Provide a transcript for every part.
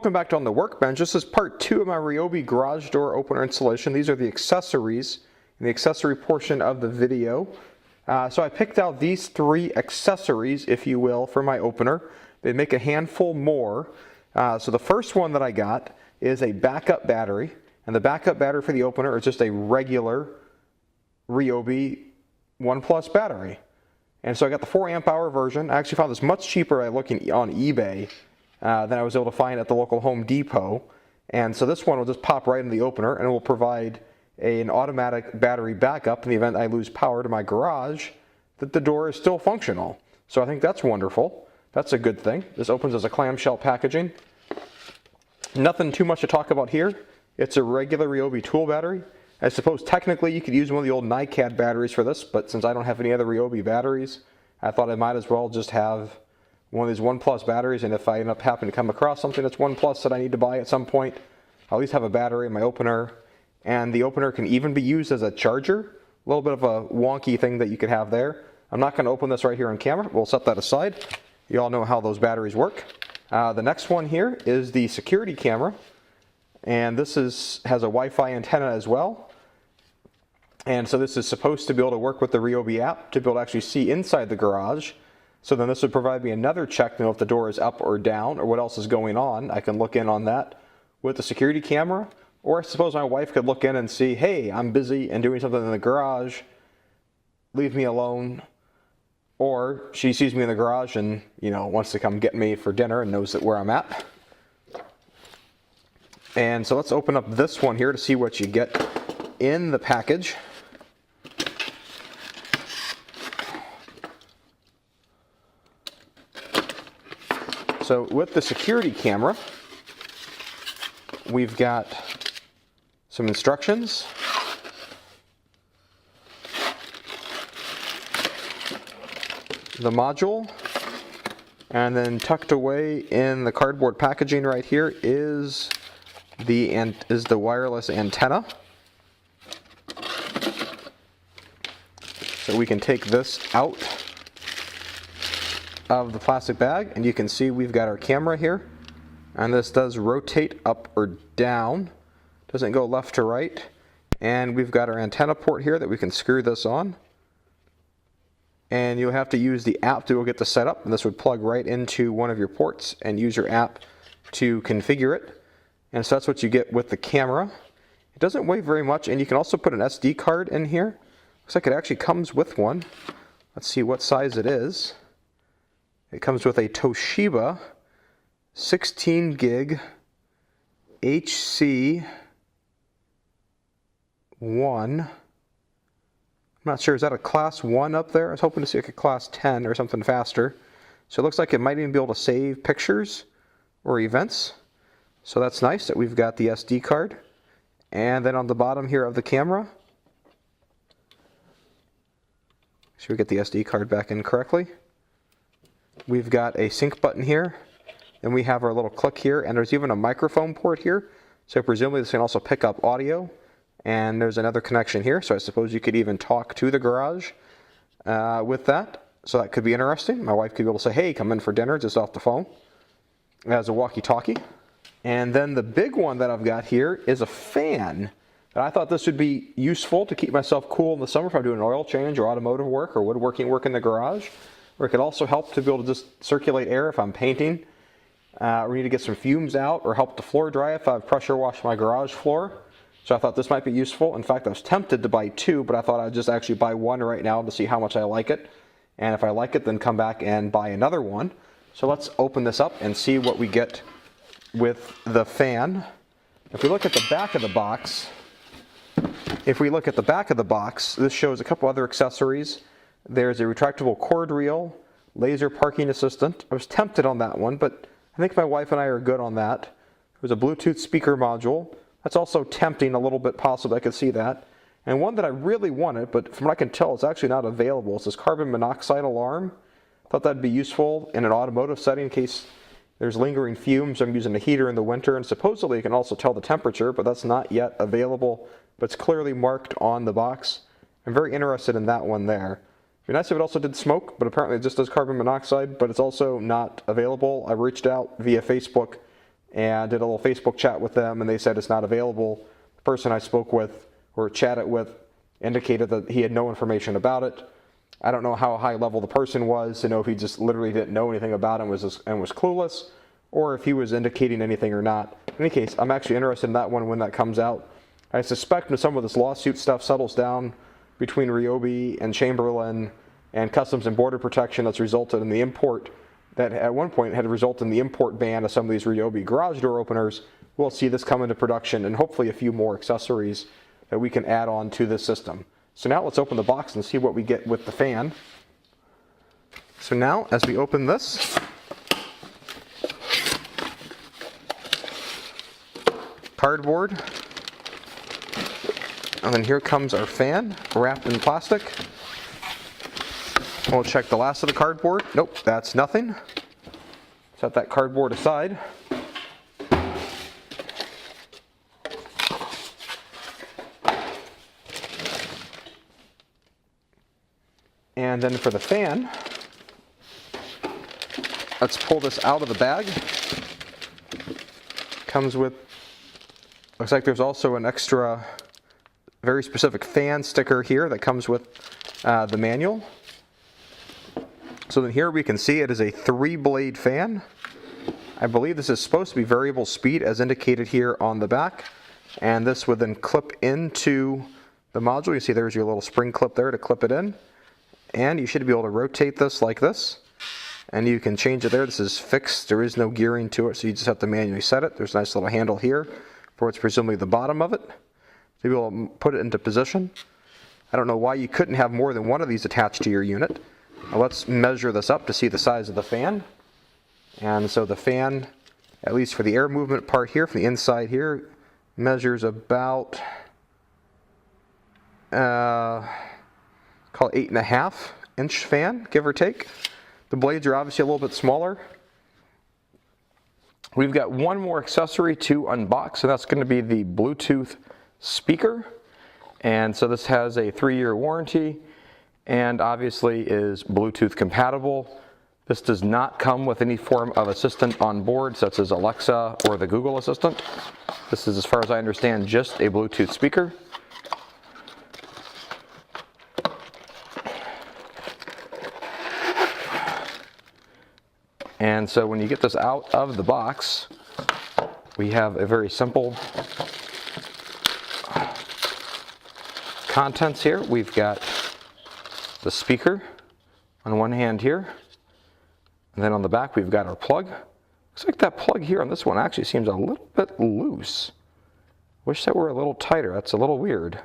Welcome back to On the Workbench. This is part 2 of my Ryobi Garage Door Opener installation. These are the accessories in the accessory portion of the video. So I picked out these 3 accessories, if you will, for my opener. They make a handful more. So the first one that I got is a backup battery. And the backup battery for the opener is just a regular Ryobi 1 Plus battery. And so I got the 4 amp hour version. I actually found this much cheaper by looking on eBay than I was able to find at the local Home Depot. And so this one will just pop right in the opener and it will provide an automatic battery backup in the event I lose power to my garage, that the door is still functional. So I think that's wonderful. That's a good thing. This opens as a clamshell packaging. Nothing too much to talk about here. It's a regular Ryobi tool battery. I suppose technically you could use one of the old NiCad batteries for this, but since I don't have any other Ryobi batteries, I thought I might as well just have one of these 1 Plus batteries, and if I end up happening to come across something that's 1 Plus that I need to buy at some point, I'll at least have a battery in my opener. And the opener can even be used as a charger. A little bit of a wonky thing that you could have there. I'm not going to open this right here on camera. We'll set that aside. You all know how those batteries work. The next one here is the security camera. And this has a Wi-Fi antenna as well. And so this is supposed to be able to work with the Ryobi app to be able to actually see inside the garage. So then this would provide me another check to know if the door is up or down or what else is going on. I can look in on that with the security camera. Or I suppose my wife could look in and see, hey, I'm busy and doing something in the garage, leave me alone. Or she sees me in the garage and, wants to come get me for dinner and knows that where I'm at. And so let's open up this one here to see what you get in the package. So with the security camera, we've got some instructions, the module, and then tucked away in the cardboard packaging right here is the wireless antenna. So we can take this out of the plastic bag, and you can see we've got our camera here, and this does rotate up or down, doesn't go left to right, and we've got our antenna port here that we can screw this on, and you'll have to use the app to go get this set up, and this would plug right into one of your ports and use your app to configure it. And so that's what you get with the camera. It doesn't weigh very much, and you can also put an SD card in here. Looks like it actually comes with one. Let's see what size it is. It comes with a Toshiba 16 gig HC1. I'm not sure, is that a class 1 up there? I was hoping to see like a class 10 or something faster. So it looks like it might even be able to save pictures or events. So that's nice that we've got the SD card. And then on the bottom here of the camera, make sure we get the SD card back in correctly. We've got a sync button here, and we have our little click here, and there's even a microphone port here. So presumably this can also pick up audio, and there's another connection here, so I suppose you could even talk to the garage with that. So that could be interesting. My wife could be able to say, hey, come in for dinner, just off the phone. It has a walkie-talkie. And then the big one that I've got here is a fan. And I thought this would be useful to keep myself cool in the summer if I'm doing an oil change or automotive work or woodworking work in the garage. Or it could also help to be able to just circulate air if I'm painting. Or need to get some fumes out, or help the floor dry if I've pressure washed my garage floor. So I thought this might be useful. In fact, I was tempted to buy 2, but I thought I'd just actually buy 1 right now to see how much I like it. And if I like it, then come back and buy another one. So let's open this up and see what we get with the fan. If we look at the back of the box, this shows a couple other accessories. There's a retractable cord reel, laser parking assistant. I was tempted on that one, but I think my wife and I are good on that. There's a Bluetooth speaker module. That's also tempting a little bit, possibly, I could see that. And one that I really wanted, but from what I can tell, it's actually not available. It's this carbon monoxide alarm. I thought that'd be useful in an automotive setting in case there's lingering fumes. I'm using a heater in the winter, and supposedly you can also tell the temperature, but that's not yet available. But it's clearly marked on the box. I'm very interested in that one there. It'd be nice if it also did smoke, but apparently it just does carbon monoxide, but it's also not available. I reached out via Facebook and did a little Facebook chat with them, and they said it's not available. The person I spoke with or chatted with indicated that he had no information about it. I don't know how high level the person was to know if he just literally didn't know anything about it and was clueless, or if he was indicating anything or not. In any case, I'm actually interested in that one when that comes out. I suspect when some of this lawsuit stuff settles down between Ryobi and Chamberlain and Customs and Border Protection, that's resulted in the import, that at one point had resulted in the import ban of some of these Ryobi garage door openers, we'll see this come into production and hopefully a few more accessories that we can add on to this system. So now let's open the box and see what we get with the fan. So now as we open this, cardboard, and then here comes our fan wrapped in plastic. We'll check the last of the cardboard. Nope, that's nothing. Set that cardboard aside. And then for the fan, let's pull this out of the bag. Comes with, looks like there's also an extra very specific fan sticker here that comes with the manual. So then here we can see it is a 3-blade fan. I believe this is supposed to be variable speed as indicated here on the back. And this would then clip into the module. You see there's your little spring clip there to clip it in. And you should be able to rotate this like this. And you can change it there. This is fixed. There is no gearing to it, so you just have to manually set it. There's a nice little handle here for what's presumably the bottom of it. To be able to put it into position. I don't know why you couldn't have more than one of these attached to your unit. Now let's measure this up to see the size of the fan. And so the fan, at least for the air movement part here, from the inside here, measures about, call it 8.5-inch fan, give or take. The blades are obviously a little bit smaller. We've got one more accessory to unbox, and that's going to be the Bluetooth speaker. And so this has a 3-year warranty and obviously is Bluetooth compatible. This does not come with any form of assistant on board, such as Alexa or the Google Assistant. This is, as far as I understand, just a Bluetooth speaker. And so when you get this out of the box, we have a very simple contents here. We've got the speaker on one hand here, and then on the back we've got our plug. Looks like that plug here on this one actually seems a little bit loose. Wish that were a little tighter. That's a little weird.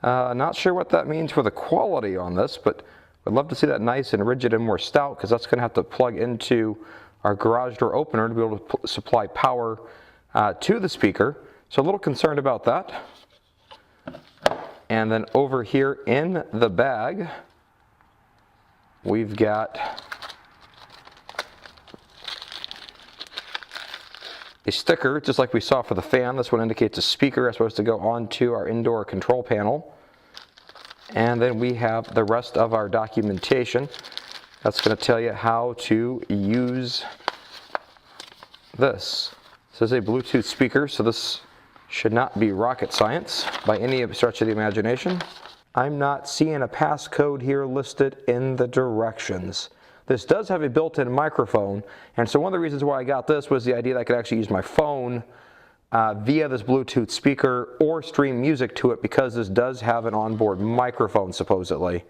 Not sure what that means for the quality on this, but I'd love to see that nice and rigid and more stout, because that's going to have to plug into our garage door opener to be able to supply power to the speaker. So a little concerned about that. And then over here in the bag, we've got a sticker, just like we saw for the fan. This one indicates a speaker is supposed to go onto our indoor control panel. And then we have the rest of our documentation. That's going to tell you how to use this. This is a Bluetooth speaker, so this should not be rocket science by any stretch of the imagination. I'm not seeing a passcode here listed in the directions. This does have a built-in microphone, and so one of the reasons why I got this was the idea that I could actually use my phone via this Bluetooth speaker or stream music to it, because this does have an onboard microphone supposedly,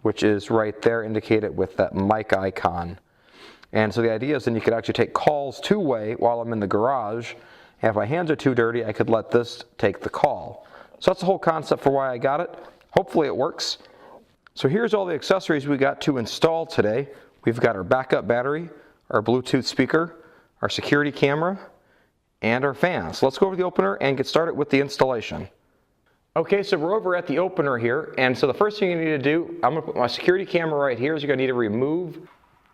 which is right there indicated with that mic icon. And so the idea is then you could actually take calls two-way while I'm in the garage, and if my hands are too dirty, I could let this take the call. So that's the whole concept for why I got it. Hopefully it works. So here's all the accessories we got to install today. We've got our backup battery, our Bluetooth speaker, our security camera, and our fan. So let's go over the opener and get started with the installation. Okay, so we're over at the opener here, and so the first thing you need to do, I'm going to put my security camera right here. You're going to need to remove,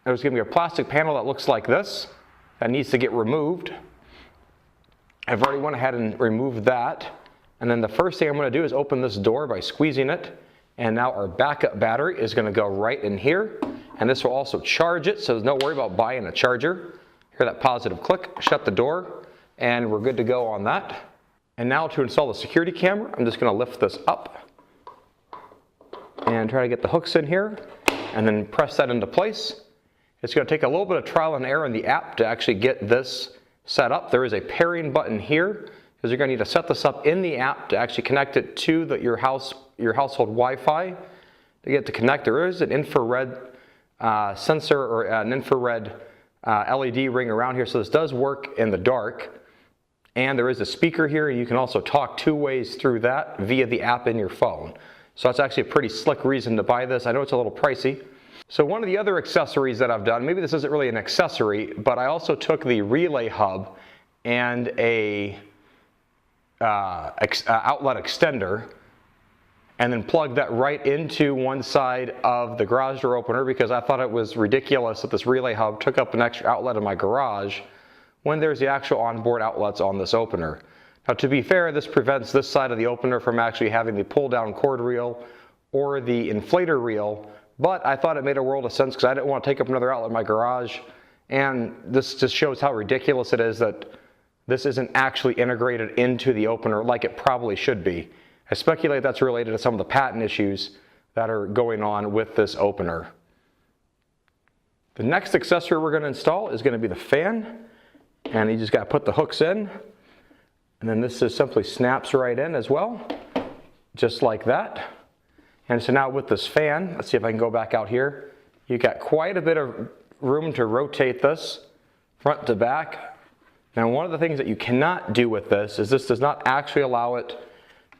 there's going to be a plastic panel that looks like this that needs to get removed. I've already went ahead and removed that. And then the first thing I'm going to do is open this door by squeezing it. And now our backup battery is going to go right in here. And this will also charge it, so there's no worry about buying a charger. Hear that positive click, shut the door. and we're good to go on that. And now to install the security camera, I'm just going to lift this up and try to get the hooks in here and then press that into place. It's going to take a little bit of trial and error in the app to actually get this set up. There is a pairing button here because you're going to need to set this up in the app to actually connect it to your household Wi-Fi. To get to connect, there is an infrared sensor or an infrared LED ring around here, so this does work in the dark. And there is a speaker here. You can also talk two ways through that via the app in your phone. So that's actually a pretty slick reason to buy this. I know it's a little pricey. So one of the other accessories that I've done, maybe this isn't really an accessory, but I also took the relay hub and a outlet extender and then plugged that right into one side of the garage door opener because I thought it was ridiculous that this relay hub took up an extra outlet in my garage when there's the actual onboard outlets on this opener. Now to be fair, this prevents this side of the opener from actually having the pull down cord reel or the inflator reel, but I thought it made a world of sense because I didn't want to take up another outlet in my garage, and this just shows how ridiculous it is that this isn't actually integrated into the opener like it probably should be. I speculate that's related to some of the patent issues that are going on with this opener. The next accessory we're going to install is going to be the fan, and you just got to put the hooks in, and then this just simply snaps right in as well, just like that. And so now with this fan, let's see if I can go back out here, you got quite a bit of room to rotate this front to back. Now one of the things that you cannot do with this is this does not actually allow it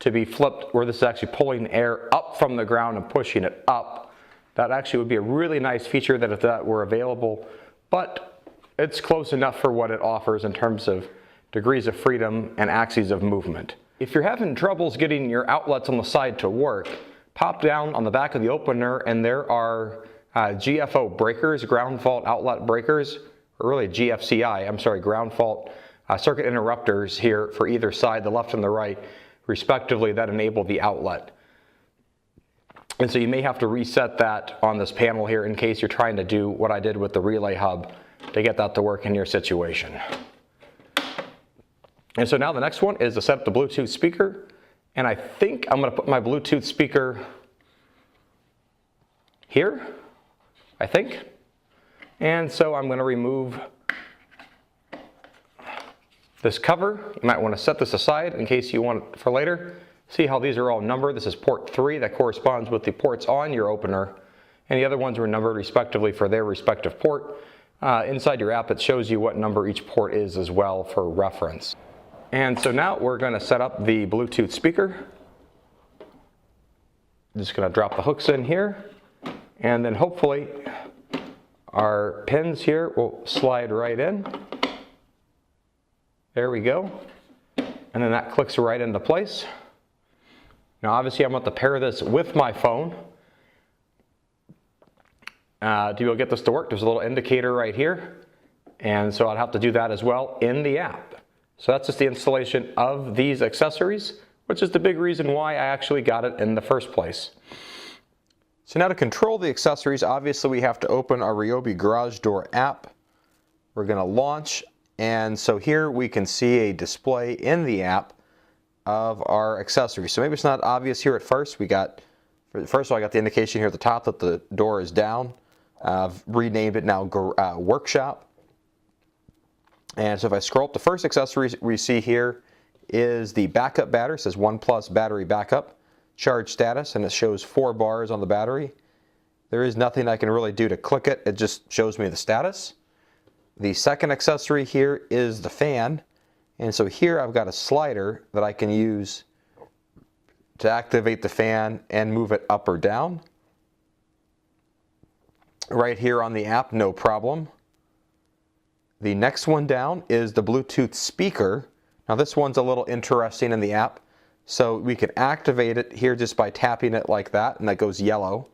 to be flipped where this is actually pulling air up from the ground and pushing it up. That actually would be a really nice feature that if that were available, but it's close enough for what it offers in terms of degrees of freedom and axes of movement. If you're having troubles getting your outlets on the side to work, pop down on the back of the opener and there are GFO breakers, ground fault outlet breakers, or really GFCI, I'm sorry, ground fault circuit interrupters here for either side, the left and the right, respectively, that enable the outlet. And so you may have to reset that on this panel here in case you're trying to do what I did with the relay hub to get that to work in your situation. And so now the next one is to set up the Bluetooth speaker. And I think I'm going to put my Bluetooth speaker here, I think. And so I'm going to remove this cover. You might want to set this aside in case you want it for later. See how these are all numbered. This is port 3 that corresponds with the ports on your opener, and the other ones were numbered respectively for their respective port. Inside your app it shows you what number each port is as well for reference. And so now we're going to set up the Bluetooth speaker. I'm just going to drop the hooks in here, and then hopefully our pins here will slide right in. There we go. And then that clicks right into place. Now obviously I'm going to pair this with my phone. To be able to get this to work, there's a little indicator right here. And so I'd have to do that as well in the app. So that's just the installation of these accessories, which is the big reason why I actually got it in the first place. So now to control the accessories, obviously we have to open our Ryobi Garage Door app. We're going to launch. And so here we can see a display in the app of our accessories. So maybe it's not obvious here at first. First of all, I got the indication here at the top that the door is down. I've renamed it now Workshop. And so if I scroll up, the first accessory we see here is the backup battery. It says 1+ battery backup, charge status, and it shows 4 bars on the battery. There is nothing I can really do to click it. It just shows me the status. The second accessory here is the fan, and so here I've got a slider that I can use to activate the fan and move it up or down. Right here on the app, no problem. The next one down is the Bluetooth speaker. Now this one's a little interesting in the app, so we can activate it here just by tapping it like that, and that goes yellow.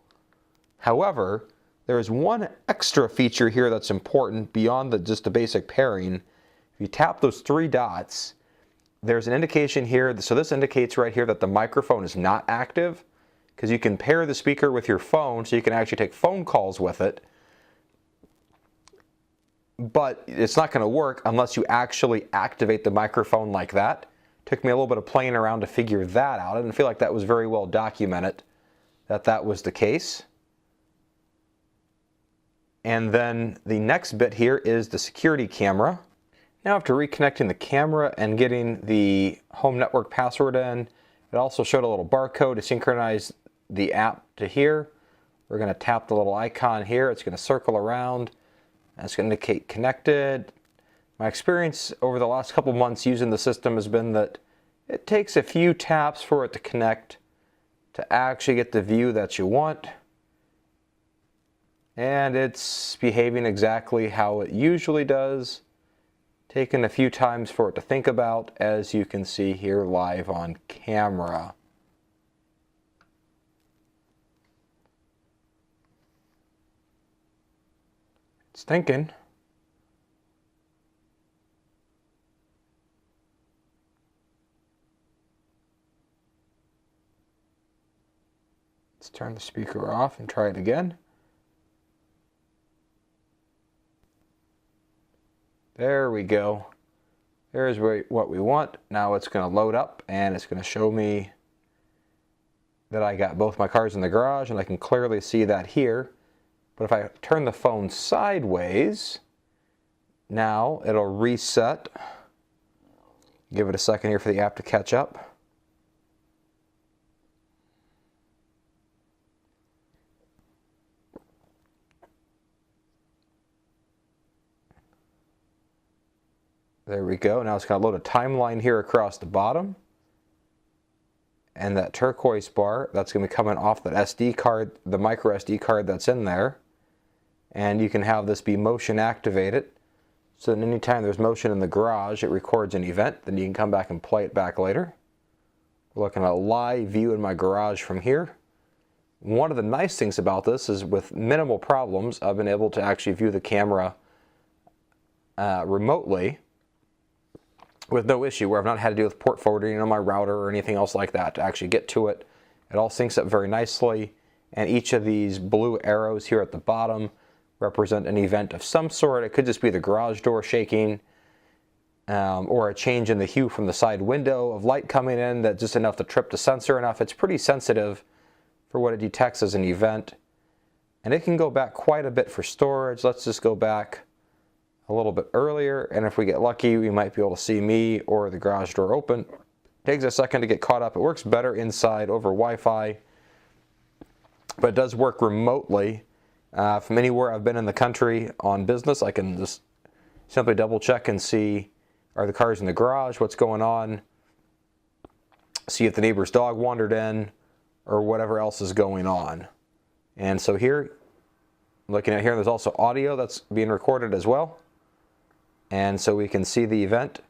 However, there is one extra feature here that's important beyond just the basic pairing. If you tap those 3 dots, there's an indication here. So this indicates right here that the microphone is not active, because you can pair the speaker with your phone so you can actually take phone calls with it. but it's not going to work unless you actually activate the microphone like that. Took me a little bit of playing around to figure that out. I didn't feel like that was very well documented, that was the case. And then the next bit here is the security camera. Now after reconnecting the camera and getting the home network password in, it also showed a little barcode to synchronize the app to here. We're going to tap the little icon here. It's going to circle around. And it's going to indicate connected. My experience over the last couple months using the system has been that it takes a few taps for it to connect to actually get the view that you want. And it's behaving exactly how it usually does. Taken a few times for it to think about, as you can see here live on camera. It's thinking. Let's turn the speaker off and try it again. There we go. There's what we want. Now it's going to load up and it's going to show me that I got both my cars in the garage, and I can clearly see that here. But if I turn the phone sideways, now it'll reset. Give it a second here for the app to catch up. There we go. Now it's going to load a timeline here across the bottom. And that turquoise bar, that's going to be coming off that SD card, the micro SD card that's in there. And you can have this be motion activated. So that anytime there's motion in the garage, it records an event. Then you can come back and play it back later. We're looking at a live view in my garage from here. One of the nice things about this is with minimal problems, I've been able to actually view the camera remotely with no issue, where I've not had to deal with port forwarding on my router or anything else like that to actually get to it. It all syncs up very nicely, and each of these blue arrows here at the bottom represent an event of some sort. It could just be the garage door shaking, or a change in the hue from the side window of light coming in that's just enough to trip the sensor enough. It's pretty sensitive for what it detects as an event, and it can go back quite a bit for storage. Let's just go back a little bit earlier, and if we get lucky, we might be able to see me or the garage door open. It takes a second to get caught up. It works better inside over Wi-Fi, but it does work remotely. From anywhere I've been in the country on business, I can just simply double check and see, are the cars in the garage, what's going on, see if the neighbor's dog wandered in, or whatever else is going on. And so here, looking at here, there's also audio that's being recorded as well. And so we can see the event.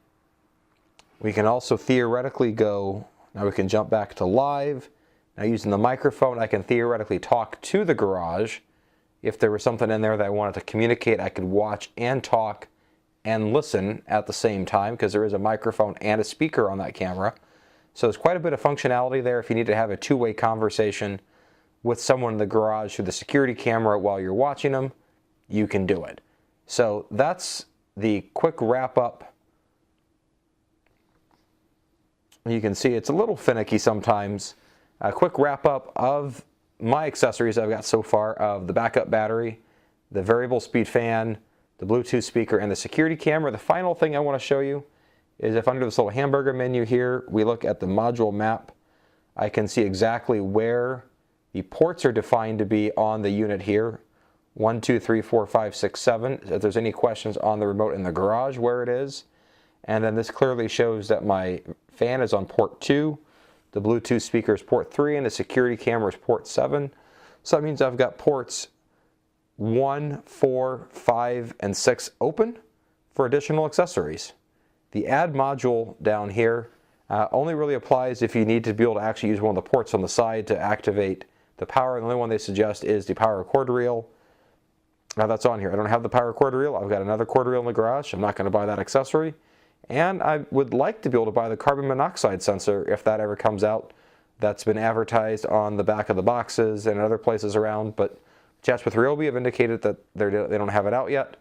We can also theoretically go, now we can jump back to live. Now using the microphone, I can theoretically talk to the garage. If there was something in there that I wanted to communicate, I could watch and talk and listen at the same time, because there is a microphone and a speaker on that camera. So there's quite a bit of functionality there if you need to have a two-way conversation with someone in the garage through the security camera while you're watching them. You can do it. So that's the quick wrap up. You can see it's a little finicky sometimes. A quick wrap up of my accessories I've got so far, of the backup battery, the variable speed fan, the Bluetooth speaker, and the security camera. The final thing I want to show you is if under this little hamburger menu here, we look at the module map, I can see exactly where the ports are defined to be on the unit here. 1, 2, 3, 4, 5, 6, 7. If there's any questions on the remote in the garage, where it is. And then this clearly shows that my fan is on port 2, the Bluetooth speaker is port 3, and the security camera is port 7. So that means I've got ports 1, 4, 5, and 6 open for additional accessories. The add module down here only really applies if you need to be able to actually use one of the ports on the side to activate the power. The only one they suggest is the power cord reel. Now that's on here. I don't have the power cord reel. I've got another cord reel in the garage. I'm not going to buy that accessory. And I would like to be able to buy the carbon monoxide sensor if that ever comes out. That's been advertised on the back of the boxes and other places around, but chats with Ryobi have indicated that they don't have it out yet.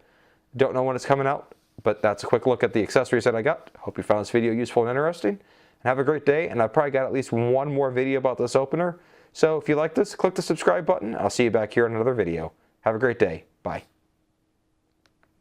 Don't know when it's coming out, but that's a quick look at the accessories that I got. Hope you found this video useful and interesting. And have a great day, and I've probably got at least one more video about this opener. So if you like this, click the subscribe button. I'll see you back here in another video. Have a great day. Bye.